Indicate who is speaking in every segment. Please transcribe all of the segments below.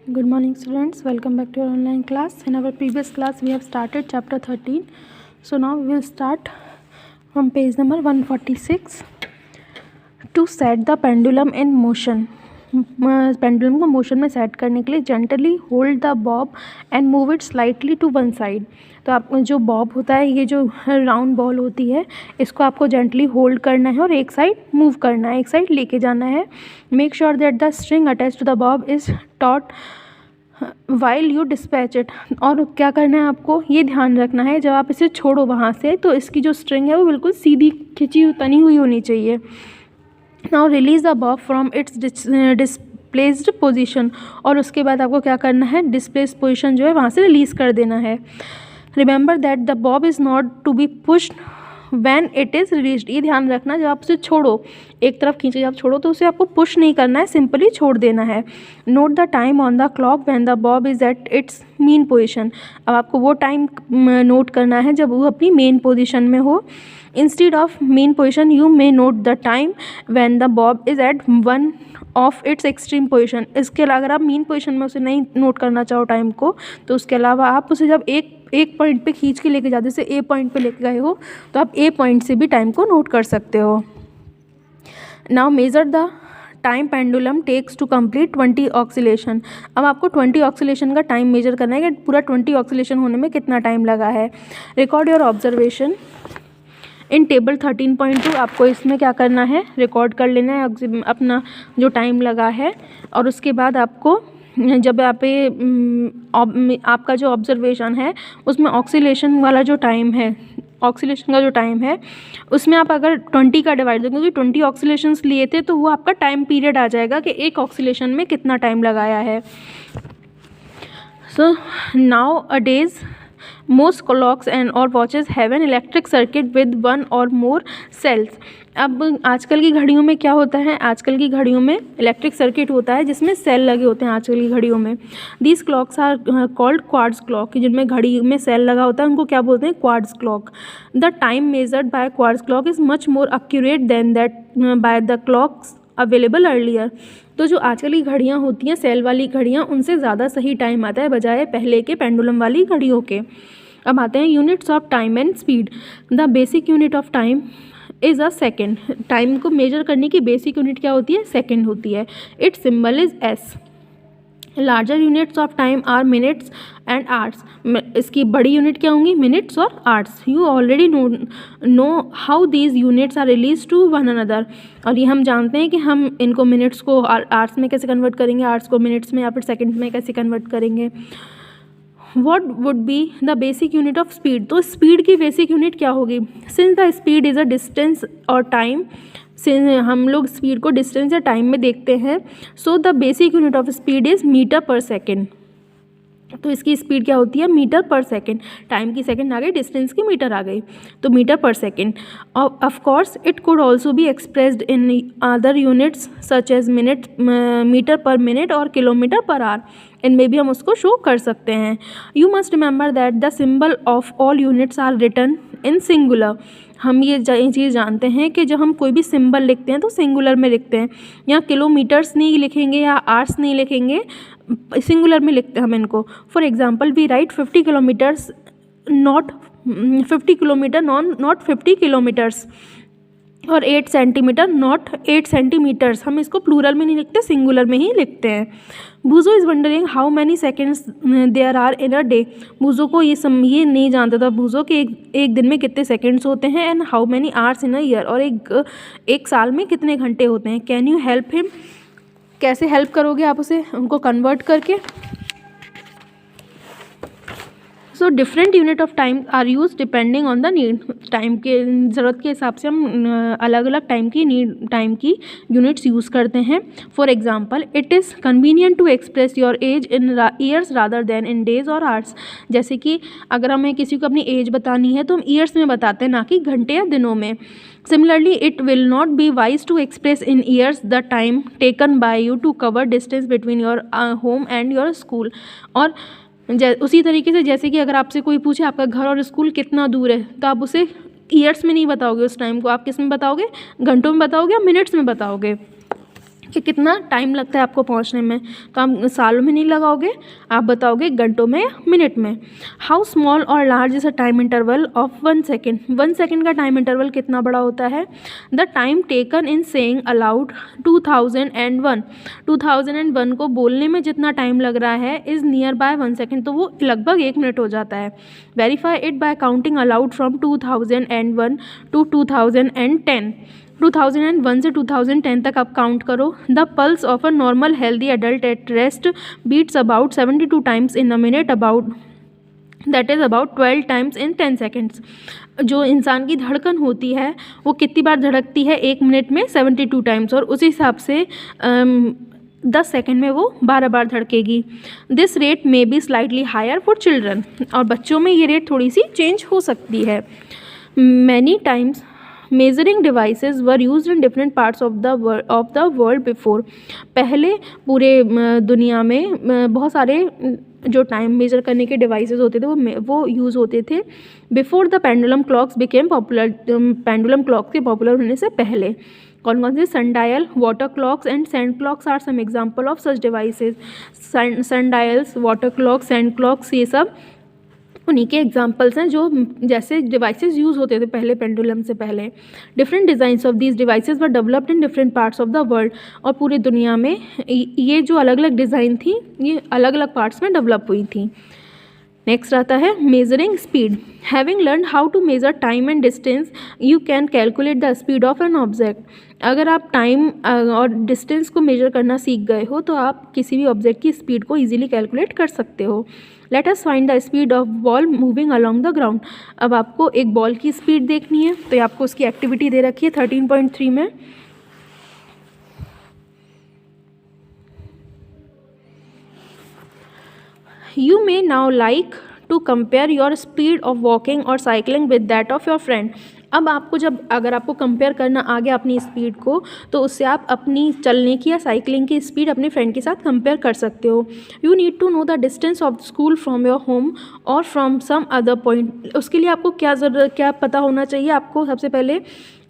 Speaker 1: Good morning students, welcome back to our online class. In our previous class we have started chapter 13. So now we will start from page number 146. To set the pendulum in motion. Pendulum को motion में set करने के लिए gently hold the bob and move it slightly to one side. तो आप जो Bob होता है, ये जो राउंड बॉल होती है, इसको आपको जेंटली होल्ड करना है और एक साइड मूव करना है, एक साइड लेके जाना है. Make sure that the string attach to the bob is taut while you dispatch it. और क्या करना है आपको, ये ध्यान रखना है जब आप इसे छोड़ो वहाँ से तो इसकी जो स्ट्रिंग है वो बिल्कुल सीधी खिंची तनी हुई होनी चाहिए. Now release the Bob from its displaced position. और उसके बाद आपको क्या करना है, डिस्प्लेस्ड पोजीशन जो है वहाँ से रिलीज़ कर देना है. Remember that the bob is not to be pushed when it is released. ये ध्यान रखना, जब आप उसे छोड़ो, एक तरफ खींचे जब छोड़ो तो उसे आपको पुश नहीं करना है, सिंपली छोड़ देना है. Note the time on the clock when the bob is at its main position. अब आपको वो टाइम नोट करना है जब वो अपनी मेन पोजीशन में हो. Instead of mean position you may note the time when the bob is at one of its extreme position. इसके अलावा अगर आप मेन पोजीशन में उसे नहीं नोट करना चाहो टाइम को, तो उसके अलावा आप उसे जब एक पॉइंट पे खींच के लेके जाते, जैसे ए पॉइंट पे लेके गए हो, तो आप ए पॉइंट से भी टाइम को नोट कर सकते हो. Now measure the time pendulum takes to complete 20 oscillation. अब आपको 20 ऑक्सीलेशन का टाइम मेजर करना है कि पूरा 20 ऑक्सीलेशन होने में कितना टाइम लगा है. Record your observation in table 13.2. आपको इसमें क्या करना है, रिकॉर्ड कर लेना है अपना जो टाइम लगा है. और उसके बाद आपको जब आप आपका जो ऑब्जर्वेशन है उसमें ऑक्सीलेशन वाला जो टाइम है, ऑक्सीलेशन का जो टाइम है उसमें आप अगर 20 का डिवाइड देंगे, क्योंकि 20 ऑक्सीलेशंस लिए थे तो वो आपका टाइम पीरियड आ जाएगा कि एक ऑक्सीलेशन में कितना टाइम लगाया है. So now a days most clocks and or watches have an electric circuit with one or more cells. अब आजकल की घड़ियों में क्या होता है, आजकल की घड़ियों में इलेक्ट्रिक सर्किट होता है जिसमें सेल लगे होते हैं आजकल की घड़ियों में. These clocks are called quartz clock. जिनमें घड़ी में सेल लगा होता है उनको क्या बोलते हैं, quartz clock. The time measured by quartz clock is much more accurate then that by the clocks available earlier. तो जो आजकल की घड़ियाँ होती हैं, सेल वाली घड़ियाँ, उनसे ज़्यादा सही टाइम आता है बजाय पहले के पेंडुलम वाली घड़ियों के. अब आते हैं units of time and speed. The basic unit of time is a second. Time को मेजर करने की बेसिक यूनिट क्या होती है, सेकेंड होती है. Its symbol is S. Larger units of time are minutes and hours. इसकी बड़ी यूनिट क्या होंगी, मिनट्स और hours. You already know how these units are related to one another. और ये हम जानते हैं कि हम इनको मिनट्स को आवर्स में कैसे कन्वर्ट करेंगे, आवर्स को मिनट्स में या फिर सेकेंड में कैसे कन्वर्ट करेंगे. What would be the basic unit of speed. तो स्पीड की बेसिक यूनिट क्या होगी, since the speed is a distance और टाइम, हम लोग स्पीड को डिस्टेंस या टाइम में देखते हैं. So the basic unit of speed is metre per second. तो इसकी स्पीड क्या होती है, मीटर पर सेकेंड. टाइम की सेकेंड आ गई, डिस्टेंस की मीटर आ गई, तो metre per second. Of course it could also be expressed in other units such as minute, metre per minute और किलोमीटर पर आवर. इनमें भी हम उसको शो कर सकते हैं. You must remember that the symbol of all units are written in singular. हम ये चीज़ जानते हैं कि जब हम कोई भी सिंबल लिखते हैं तो सिंगुलर में लिखते हैं. यहाँ किलोमीटर्स नहीं लिखेंगे या आवर्स नहीं लिखेंगे, सिंगुलर में लिखते हैं हम इनको. For example we write 50 kilometres not 50 kilometre not 50 kilometres, और 8 सेंटीमीटर नॉट 8 सेंटीमीटर्स. हम इसको प्लूरल में नहीं लिखते, सिंगुलर में ही लिखते हैं. Boojho is wondering how many seconds there are in a day. Boojho को ये नहीं जानता था बूजो कि एक दिन में कितने सेकेंड्स होते हैं. And how many hours in a year, और एक साल में कितने घंटे होते हैं. Can you help him. कैसे हेल्प करोगे आप उसे, उनको कन्वर्ट करके. So different unit of time are use depending on the need. Time के ज़रूरत के हिसाब से हम अलग अलग टाइम की यूनिट्स यूज़ करते हैं. For example it is convenient to express your age in years rather than in days और आवर्स. जैसे कि अगर हमें किसी को अपनी एज बतानी है तो हम ईयर्स में बताते हैं, ना कि घंटे या दिनों में. Similarly, it will not be wise to express in years the time taken by you to cover distance between your home and your school. और उसी तरीके से जैसे कि अगर आपसे कोई पूछे आपका घर और स्कूल कितना दूर है, तो आप उसे ईयर्स में नहीं बताओगे, उस टाइम को आप किस में बताओगे, घंटों में बताओगे या मिनट्स में बताओगे. कि कितना टाइम लगता है आपको पहुंचने में, तो आप सालों में नहीं लगाओगे, आप बताओगे घंटों में या मिनट में। हाउ स्मॉल और large is a time interval of 1 second. 1 second का टाइम इंटरवल कितना बड़ा होता है। The time taken in saying allowed 2001, 2001 को बोलने में जितना टाइम लग रहा है इज़ नियर बाय 1 सेकेंड, तो वो लगभग 1 मिनट हो जाता है। Verify it by counting aloud from 2001 to 2010। 2001 से 2010 तक आप काउंट करो। The pulse of a normal healthy adult at rest beats about 72 times in a minute, that is about 12 times in 10 seconds. जो इंसान की धड़कन होती है वो कितनी बार धड़कती है 1 मिनट में, 72 टाइम्स, और उस हिसाब से 10 सेकेंड में वो 12 बार धड़केगी। This rate may be slightly higher for children, और बच्चों में ये रेट थोड़ी सी चेंज हो सकती है। Many times measuring devices were used in different parts of the world before. पहले पूरे दुनिया में बहुत सारे जो टाइम मेजर करने के डिवाइसेस होते थे वो यूज़ होते थे before the pendulum clocks became popular. Pendulum clocks के पॉपुलर होने से पहले कौन कौन से? Sundial, water clocks and sand clocks are some example of such devices. Sundials, water clocks, sand clocks, ये सब उन्हीं के एग्जाम्पल्स हैं जो जैसे डिवाइसेस यूज़ होते थे पहले पेंडुलम से पहले। Different designs of these devices were developed in different parts of the world, और पूरी दुनिया में ये जो अलग अलग डिज़ाइन थी ये अलग अलग पार्ट्स में डेवलप हुई थी। नेक्स्ट आता है measuring speed. Having learn how to measure time and distance you can calculate the speed of an object. अगर आप टाइम और डिस्टेंस को मेजर करना सीख गए हो तो आप किसी भी ऑब्जेक्ट की स्पीड को ईजिली कैलकुलेट कर सकते हो। Late us find the speed of ball moving along the ground. अब आपको एक बॉल की स्पीड देखनी है, तो आपको उसकी एक्टिविटी दे रखी है 13.3 में। You may now like to compare your speed of walking or cycling with that of your friend. अब आपको अगर आपको कंपेयर करना आ गया अपनी स्पीड को, तो उससे आप अपनी चलने की या साइकिलिंग की स्पीड अपने फ्रेंड के साथ कंपेयर कर सकते हो। You need to know the distance of school from your home और फ्रॉम सम अदर पॉइंट। उसके लिए आपको क्या पता होना चाहिए? आपको सबसे पहले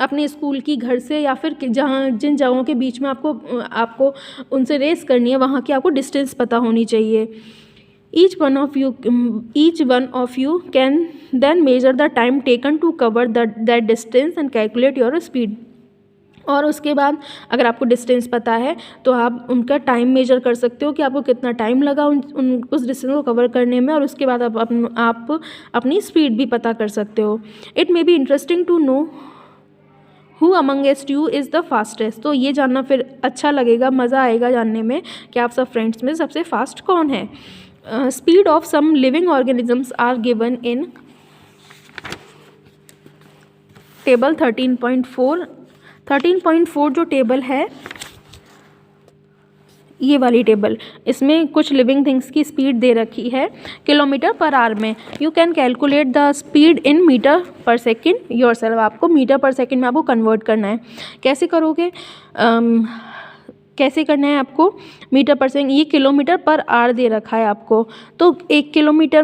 Speaker 1: अपने स्कूल की घर से या फिर जिन जगहों के बीच में आपको उनसे रेस करनी है वहाँ की आपको डिस्टेंस पता होनी चाहिए। Each one of you can then measure the time taken to cover that distance and calculate your speed. और उसके बाद अगर आपको डिस्टेंस पता है तो आप उनका टाइम मेजर कर सकते हो कि आपको कितना टाइम लगा उस डिस्टेंस को कवर करने में, और उसके बाद आप अपनी स्पीड भी पता कर सकते हो। It may be interesting to know who amongst you is the fastest. तो ये जानना फिर अच्छा लगेगा, मज़ा आएगा जानने में कि आप सब फ्रेंड्स में सबसे फास्ट कौन है। Speed of some living organisms are given in table 13.4। 13.4 जो टेबल है ये वाली टेबल, इसमें कुछ लिविंग थिंग्स की स्पीड दे रखी है किलोमीटर पर आवर में। You can calculate the speed in metre per second yourself. आपको मीटर पर सेकेंड में आपको कन्वर्ट करना है। कैसे करोगे? कैसे करना है आपको? मीटर पर सेकेंड, ये किलोमीटर पर आवर दे रखा है आपको, तो 1 किलोमीटर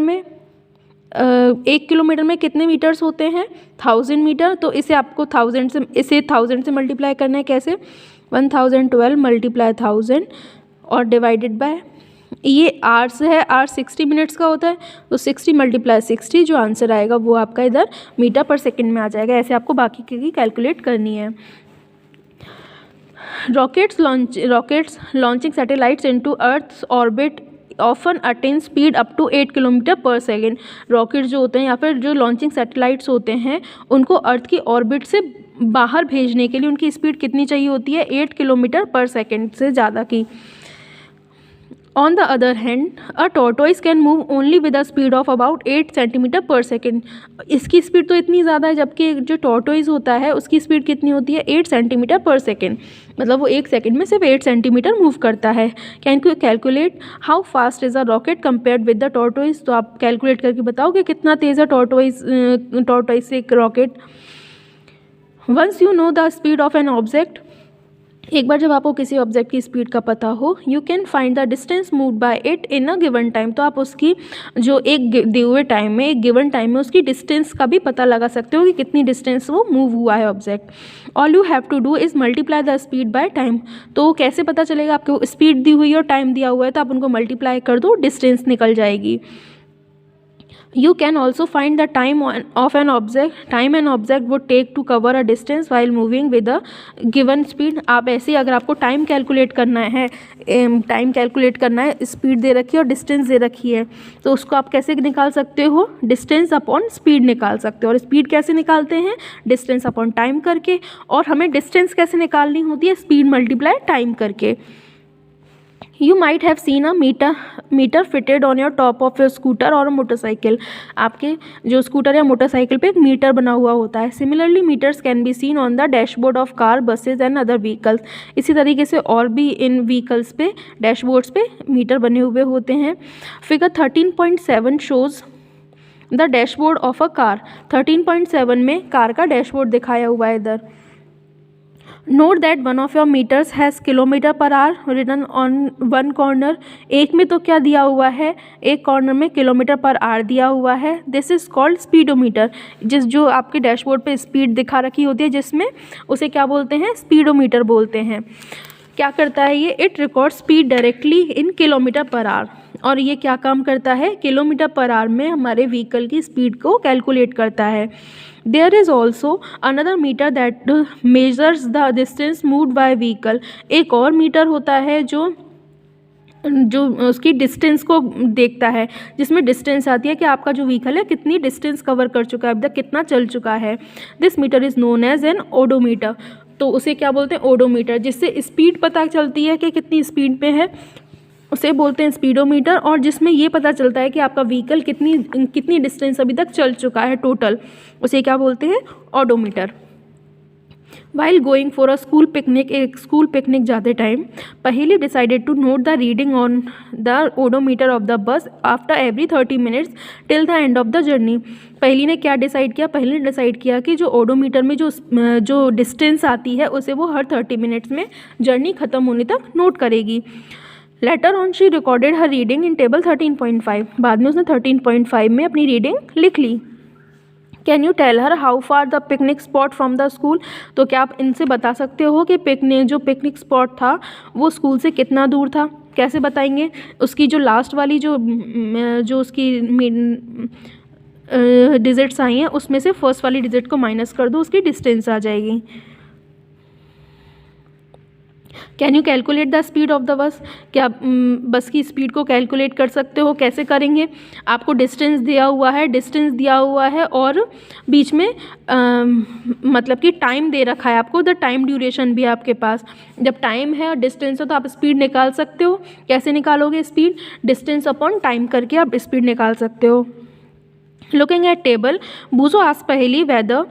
Speaker 1: में कितने मीटर्स होते हैं? 1000 मीटर। तो इसे आपको 1000 से मल्टीप्लाई करना है। कैसे? 1012 मल्टीप्लाई 1000 और डिवाइडेड बाय, ये आवर्स है, आवर 60 मिनट्स का होता है, तो 60 मल्टीप्लाई 60 जो आंसर आएगा वो आपका इधर मीटर पर सेकेंड में आ जाएगा। ऐसे आपको बाकी की कैलकुलेट करनी है। Rockets launching satellites into Earth's orbit often attain speed up to 8 kilometre पर सेकेंड। रॉकेट जो होते हैं या फिर जो लॉन्चिंग सैटेलाइट्स होते हैं उनको अर्थ की ऑर्बिट से बाहर भेजने के लिए उनकी स्पीड कितनी चाहिए होती है? 8 किलोमीटर पर सेकेंड से ज़्यादा की। On the other hand, a tortoise can move only with a speed of about 8 centimetre पर सेकेंड। इसकी स्पीड तो इतनी ज़्यादा है, जबकि जो टॉर्टोइज होता है उसकी स्पीड कितनी होती है? 8 सेंटीमीटर पर सेकेंड। मतलब वो 1 सेकेंड में सिर्फ 8 सेंटीमीटर मूव करता है। Can you calculate how fast is a rocket compared with the tortoise? तो आप कैलकुलेट करके बताओगे कितना तेज़ है टॉर्टोइज से एक rocket. Once you know the speed of an object एक बार जब आपको किसी ऑब्जेक्ट की स्पीड का पता हो, you can find the distance move by it in a given time, तो आप उसकी जो एक दिए हुए टाइम में, एक गिवन टाइम में उसकी डिस्टेंस का भी पता लगा सकते हो कि कितनी डिस्टेंस वो मूव हुआ है object. All you have to do is multiply the speed by time. तो कैसे पता चलेगा? आपको स्पीड दी हुई है और टाइम दिया हुआ है, तो आप उनको मल्टीप्लाई कर दो, डिस्टेंस निकल जाएगी। You can also find the time of an object, time an object would take to cover a distance while moving with a given speed। आप ऐसे ही अगर आपको टाइम कैलकुलेट करना है, स्पीड दे रखी है और डिस्टेंस दे रखी है, तो उसको आप कैसे निकाल सकते हो? डिस्टेंस अपॉन स्पीड निकाल सकते हो। और स्पीड कैसे निकालते हैं? डिस्टेंस अपॉन टाइम करके। और हमें डिस्टेंस कैसे निकालनी होती है? स्पीड मल्टीप्लाई टाइम करके। You might have seen a meter fitted on your top of your scooter or a motorcycle। आपके जो स्कूटर या मोटरसाइकिल पे एक मीटर बना हुआ होता है। Similarly, meters can be seen on the dashboard of car, buses and other vehicles। इसी तरीके से और भी इन व्हीकल्स पे, डैशबोर्ड्स पे मीटर बने हुए होते हैं। Figure 13.7 shows the dashboard of a car. 13.7 में कार का डैशबोर्ड दिखाया हुआ है इधर। Note that one of your meters has kilometre per hour written on one corner. एक में तो क्या दिया हुआ है? एक कॉर्नर में किलोमीटर पर आवर दिया हुआ है। This is called speedometer. जो आपके डैशबोर्ड पे स्पीड दिखा रखी होती है, जिसमें उसे क्या बोलते हैं? स्पीडोमीटर बोलते हैं। क्या करता है ये? It record speed directly in kilometre per our. और ये क्या काम करता है? किलोमीटर पर आवर में हमारे व्हीकल की स्पीड को कैलकुलेट करता है। There is also another meter that measures the distance moved by vehicle. एक और मीटर होता है जो उसकी डिस्टेंस को देखता है, जिसमें डिस्टेंस आती है कि आपका जो व्हीकल है कितनी डिस्टेंस कवर कर चुका है, अब तक कितना चल चुका है। This meter is known as an odometer. तो उसे क्या बोलते हैं? ओडोमीटर। जिससे स्पीड पता चलती है कि कितनी स्पीड पे है, उसे बोलते हैं स्पीडोमीटर। और जिसमें ये पता चलता है कि आपका व्हीकल कितनी डिस्टेंस अभी तक चल चुका है टोटल, उसे क्या बोलते हैं? Odometer. While going for a school picnic, एक स्कूल पिकनिक जाते time Paheli decided to note the reading on the odometer of the bus after every 30 minutes till the end of the journey. Paheli ने क्या decide किया? पहली ने decide किया कि जो ओडोमीटर में जो डिस्टेंस आती है उसे वो हर 30 मिनट्स में जर्नी ख़त्म होने तक नोट करेगी। Later on she recorded her reading in table 13.5। बाद में उसने 13.5 में अपनी रीडिंग लिख ली। Can you tell her how far the picnic spot from the school. तो क्या आप इनसे बता सकते हो कि पिकनिक स्पॉट था वो स्कूल से कितना दूर था? कैसे बताएंगे? उसकी जो लास्ट वाली जो उसकी डिजिट्स आई हैं उसमें से फर्स्ट वाली डिजिट को माइनस कर दो, उसकी डिस्टेंस आ जाएगी। Can you calculate the speed of the बस। क्या बस की स्पीड को कैलकुलेट कर सकते हो? कैसे करेंगे? आपको डिस्टेंस दिया हुआ है और बीच में मतलब कि टाइम दे रखा है आपको, द टाइम ड्यूरेशन भी आपके पास। जब टाइम है और डिस्टेंस है तो आप स्पीड निकाल सकते हो। कैसे निकालोगे स्पीड? डिस्टेंस अपॉन टाइम करके आप स्पीड निकाल सकते हो। लुकिंग एट टेबल, बूजो आस्क्ड पहेली weather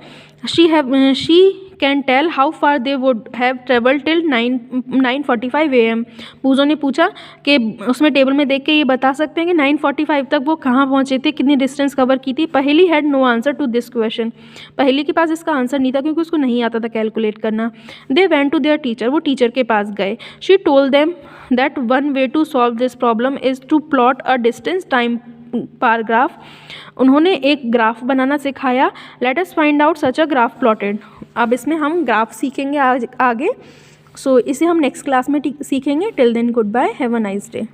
Speaker 1: she can tell how far they would have traveled till 9:45 AM। बूजो ने पूछा कि उसमें टेबल में देख के ये बता सकते हैं कि 9:45 तक वो कहाँ पहुँचे थे, कितनी डिस्टेंस कवर की थी। Paheli had no answer to this question. Paheli के पास इसका आंसर नहीं था क्योंकि उसको नहीं आता था कैलकुलेट करना। They went to their teacher, वो टीचर के पास गए। She told them that one way to solve this problem is to plot a distance time पार ग्राफ। उन्होंने एक ग्राफ बनाना सिखाया। Let us find out such a graph plotted. अब इसमें हम ग्राफ सीखेंगे आगे। सो इसे हम नेक्स्ट क्लास में सीखेंगे। Till then good bye, have a nice day.